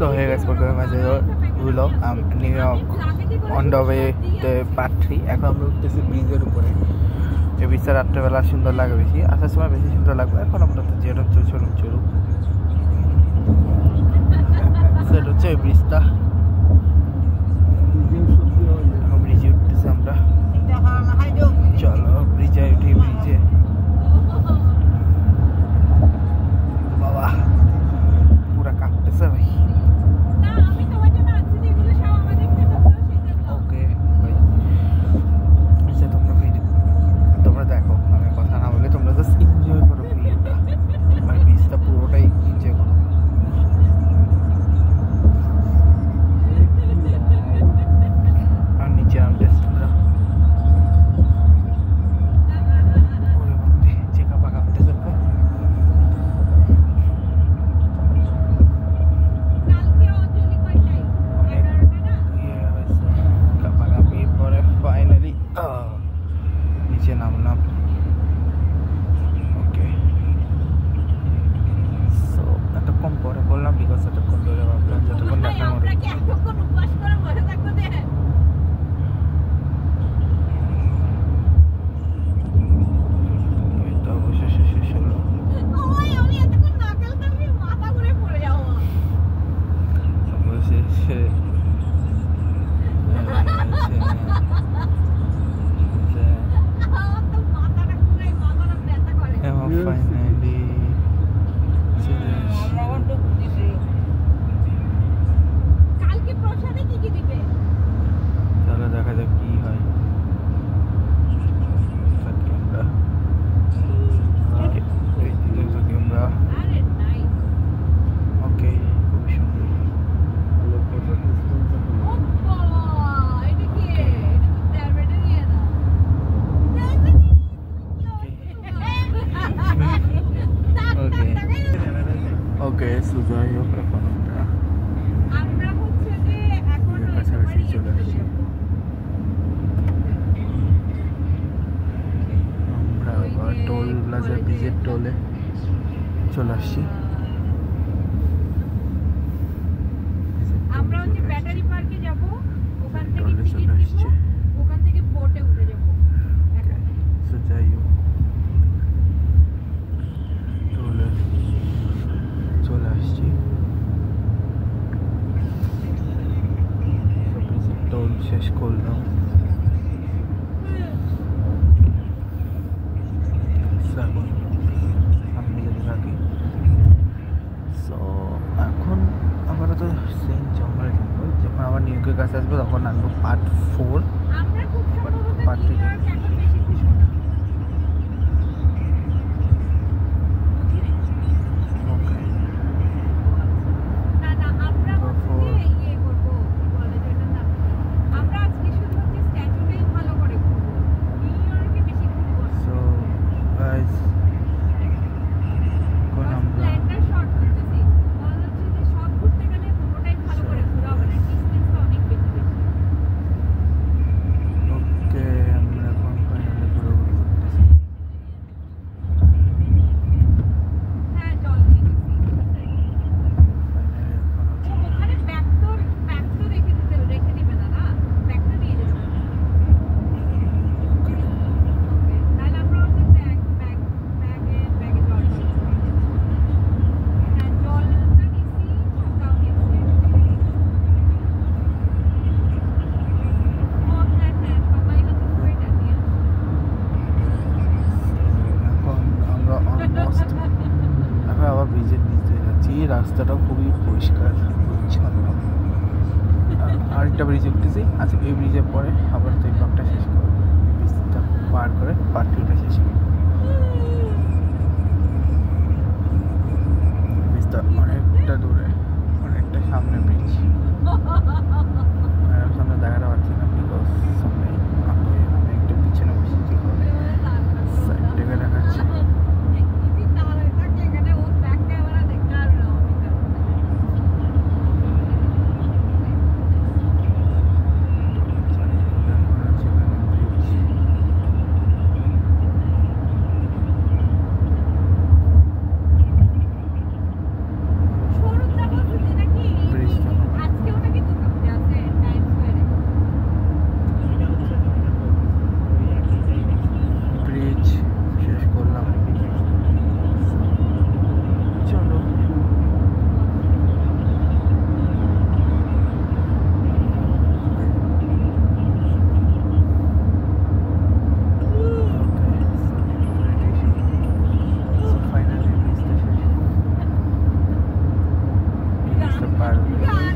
So hey guys, welcome to my vlog. I'm New York on the way to part 3. এখন আমরা উঠতেছি ব্রিজের উপরে। এই ব্রিজটা রাত্রেবেলা সুন্দর লাগে বেশি, আসার সময় বেশি সুন্দর লাগবে। এখন আমরা তো যেরকম চলুন সেটা হচ্ছে এই ব্রিজটা। এখন ব্রিজে উঠতেছি আমরা। চলো ব্রিজে উঠি। ব্রিজে বাবা পুরা কাঁপতেছে ভাই। ওকে ভাই, তোমরা দেখো, আমি কথা না বলে তোমরা জাস্ট এনজয় করো ভিডিওটা। মানে ব্রিজটা পুরোটাই এনজয় করো। আর নিচে নামতেছি আমরা। ওরে বাপরে, যে কাঁপা কাঁপতেছে ভাই। ফাইনালি নিচে নামলাম। ওকে, সো এতক্ষণ পরে বললাম বিকজ এতক্ষণ ধরে ভাবলাম যতক্ষণ দেখা অবশেষে শেষ হলো। অবশেষে ফাইনালি চলো দেখা যাক কি হয়। আমরা ওকে, খুবই সুন্দর। ওকে, সুজয় হোক, এখন আমরা কাছাকাছি চলে আসছি। আমরা আবার টোল প্লাজা ব্রিজের টোলে চলে আসছি। আমরা হচ্ছে ব্যাটারি পার্কে যাব, ওখান থেকে টিকিট নিব, ওখান থেকে বোটে উঠে যাব। সুজয় হোক টোলে চলে আসছি। টোল শেষ করলাম। আমি যদি থাকি, সো এখন আমরা তো সেন্ট জঙ্গলে থাকবো। যখন আবার নিউ ইয়র্কের কাছে আসবো তখন আনবো পার্ট 4। পার্ট 3 ব্রিজের নিচে যাচ্ছি। রাস্তাটা খুবই পরিষ্কার পরিচ্ছন্ন। আরেকটা ব্রিজ উঠতেছি। আচ্ছা, এই ব্রিজের পরে আবার তো এই ব্লগটা শেষ করবো। ব্রিজটা পার করে পার্ট 2টা শেষ করবো। ব্রিজটা অনেকটা দূরে, অনেকটা সামনে ব্রিজ। সামনে দেখাতে পারছি না বিকজ সামনে আমি একটা পিছনে বসেছি, সাইড থেকে দেখাচ্ছি। আর